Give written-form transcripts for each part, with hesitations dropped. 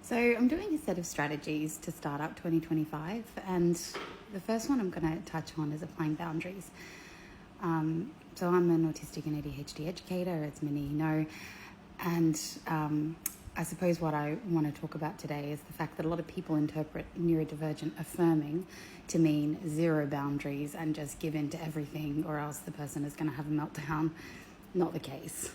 So I'm doing a set of strategies to start up 2025, and the first one I'm going to touch on is applying boundaries. So I'm an autistic and AuDHD educator, as many know, and I suppose what I want to talk about today is the fact that a lot of people interpret neurodivergent affirming to mean zero boundaries and just give in to everything, or else the person is going to have a meltdown. Not the case.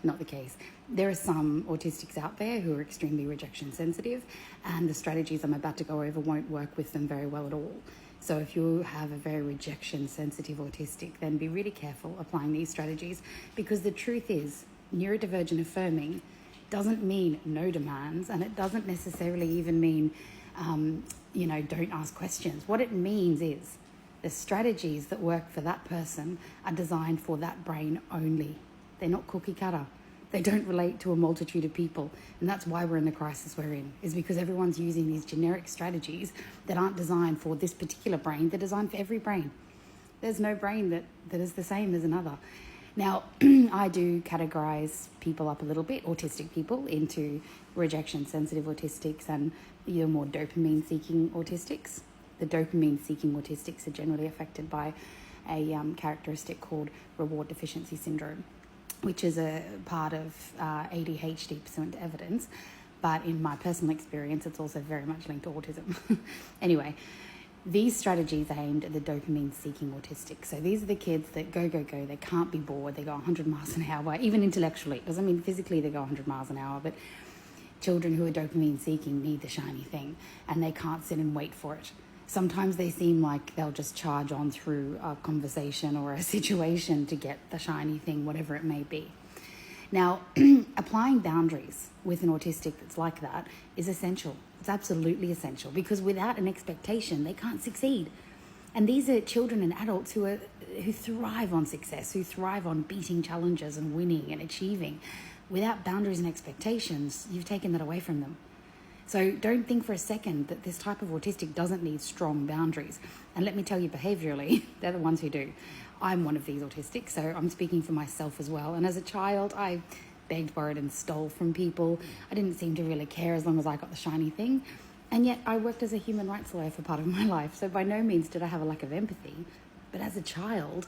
Not the case. There are some autistics out there who are extremely rejection sensitive, and the strategies I'm about to go over won't work with them very well at all. So if you have a very rejection sensitive autistic, then be really careful applying these strategies, because the truth is neurodivergent affirming doesn't mean no demands, and it doesn't necessarily even mean, don't ask questions. What it means is the strategies that work for that person are designed for that brain only. They're not cookie cutter. They don't relate to a multitude of people. And that's why we're in the crisis we're in, is because everyone's using these generic strategies that aren't designed for this particular brain. They're designed for every brain. There's no brain that is the same as another. Now, I do categorize people up a little bit, autistic people, into rejection-sensitive autistics and your more dopamine-seeking autistics. The dopamine-seeking autistics are generally affected by a characteristic called reward deficiency syndrome, which is a part of AuDHD pursuant to evidence. But in my personal experience, it's also very much linked to autism. Anyway, these strategies are aimed at the dopamine-seeking autistic. So these are the kids that go. They can't be bored. They go 100 miles an hour, even intellectually. It doesn't mean physically they go 100 miles an hour, but children who are dopamine-seeking need the shiny thing, and they can't sit and wait for it. Sometimes they seem like they'll just charge on through a conversation or a situation to get the shiny thing, whatever it may be. Now, applying boundaries with an autistic that's like that is essential. It's absolutely essential, because without an expectation, they can't succeed. And these are children and adults who thrive on success, who thrive on beating challenges and winning and achieving. Without boundaries and expectations, you've taken that away from them. So don't think for a second that this type of autistic doesn't need strong boundaries. And let me tell you, behaviorally, they're the ones who do. I'm one of these autistics, so I'm speaking for myself as well. And as a child, I begged, borrowed, and stole from people. I didn't seem to really care as long as I got the shiny thing. And yet I worked as a human rights lawyer for part of my life. So by no means did I have a lack of empathy. But as a child,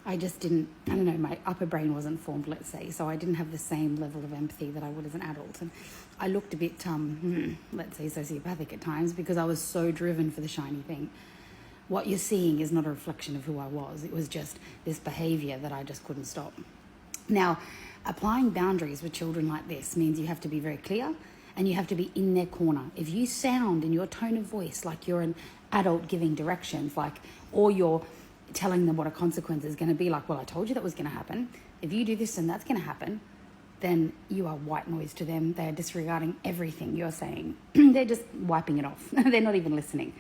I just didn't, my upper brain wasn't formed, let's say, so I didn't have the same level of empathy that I would as an adult. And I looked a bit, let's say, sociopathic at times, because I was so driven for the shiny thing. What you're seeing is not a reflection of who I was. It was just this behavior that I just couldn't stop. Now, applying boundaries with children like this means you have to be very clear, and you have to be in their corner. If you sound in your tone of voice like you're an adult giving directions, or you're telling them what a consequence is going to be, like, well, I told you that was going to happen. If you do this, then that's going to happen. Then you are white noise to them. They are disregarding everything you're saying. They're just wiping it off. They're not even listening.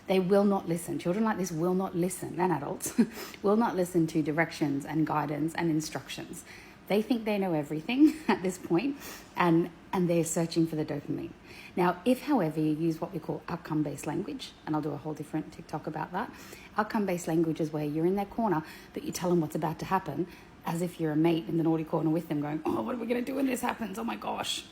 They will not listen. Children like this will not listen, and adults will not listen to directions and guidance and instructions. They think they know everything at this point, and they're searching for the dopamine. Now, if, however, you use what we call outcome-based language, and I'll do a whole different TikTok about that. Outcome-based language is where you're in their corner, but you tell them what's about to happen as if you're a mate in the naughty corner with them going, oh, what are we going to do when this happens? Oh, my gosh.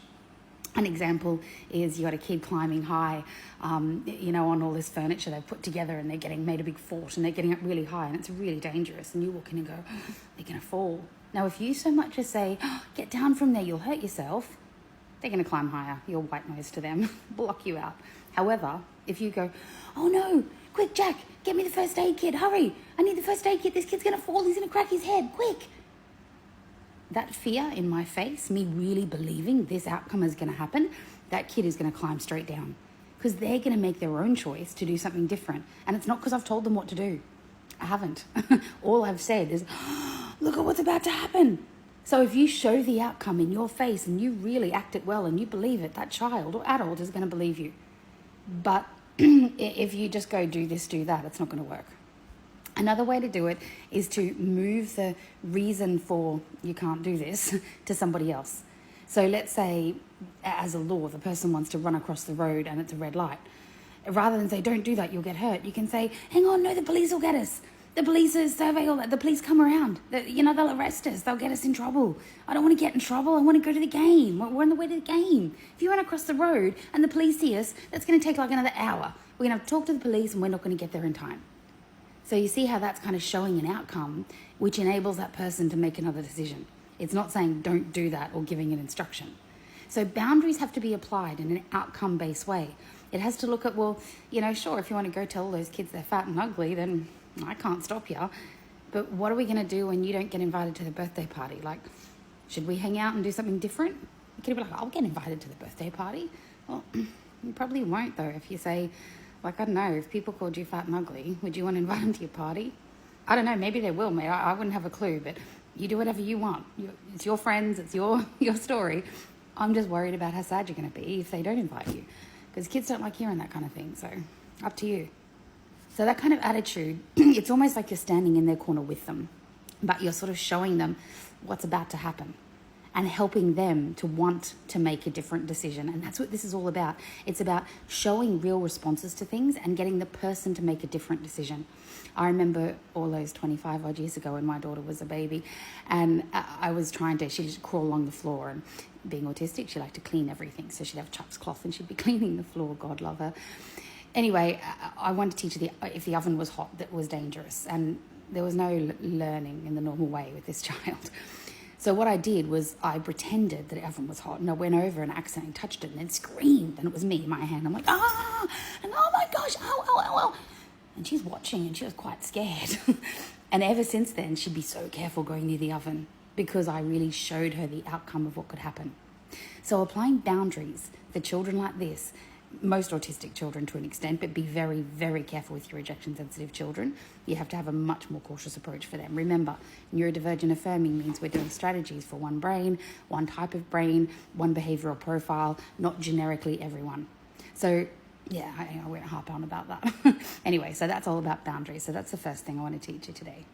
An example is you got a kid climbing high, on all this furniture they've put together, and they're getting made a big fort, and they're getting up really high, and it's really dangerous. And you walk in and go, oh, they're going to fall. Now, if you so much as say, oh, get down from there, you'll hurt yourself, they're going to climb higher. You're white noise to them, block you out. However, if you go, oh no, quick, Jack, get me the first aid kit, hurry. I need the first aid kit. This kid's going to fall. He's going to crack his head, quick. That fear in my face, me really believing this outcome is going to happen, that kid is going to climb straight down, because they're going to make their own choice to do something different. And it's not because I've told them what to do. I haven't. All I've said is, look at what's about to happen. So if you show the outcome in your face and you really act it well and you believe it, that child or adult is going to believe you. But if you just go do this, do that, it's not going to work. Another way to do it is to move the reason for you can't do this to somebody else. So let's say, as a law, the person wants to run across the road and it's a red light. Rather than say, don't do that, you'll get hurt, you can say, hang on, no, the police will get us. The police survey all that. The police come around. They'll arrest us. They'll get us in trouble. I don't want to get in trouble. I want to go to the game. We're on the way to the game. If you run across the road and the police see us, that's going to take like another hour. We're going to have to talk to the police and we're not going to get there in time. So you see how that's kind of showing an outcome which enables that person to make another decision. It's not saying don't do that or giving an instruction. So boundaries have to be applied in an outcome-based way. It has to look at, sure, if you want to go tell all those kids they're fat and ugly, then I can't stop you. But what are we going to do when you don't get invited to the birthday party? Like, should we hang out and do something different? You could be like, I'll get invited to the birthday party. Well, you probably won't, though, if you say, like, I don't know, if people called you fat and ugly, would you want to invite them to your party? I don't know, maybe they will, mate. I wouldn't have a clue, but you do whatever you want. It's your friends, it's your story. I'm just worried about how sad you're going to be if they don't invite you. Because kids don't like hearing that kind of thing, so up to you. So that kind of attitude, it's almost like you're standing in their corner with them, but you're sort of showing them what's about to happen and helping them to want to make a different decision. And that's what this is all about. It's about showing real responses to things and getting the person to make a different decision. I remember all those 25 odd years ago when my daughter was a baby, and she'd just crawl along the floor, and being autistic, she liked to clean everything. So she'd have Chuck's cloth and she'd be cleaning the floor, God love her. Anyway, I wanted to teach her if the oven was hot, that was dangerous. And there was no learning in the normal way with this child. So what I did was I pretended that the oven was hot, and I went over and accidentally touched it and then screamed, and it was me, my hand. I'm like, ah, and oh my gosh, ow, ow, ow, ow. And she's watching and she was quite scared. And ever since then, she'd be so careful going near the oven because I really showed her the outcome of what could happen. So applying boundaries for children like this, most autistic children to an extent, but be very, very careful with your rejection-sensitive children. You have to have a much more cautious approach for them. Remember, neurodivergent affirming means we're doing strategies for one brain, one type of brain, one behavioural profile, not generically everyone. So, yeah, I won't harp on about that. Anyway, so that's all about boundaries. So that's the first thing I want to teach you today.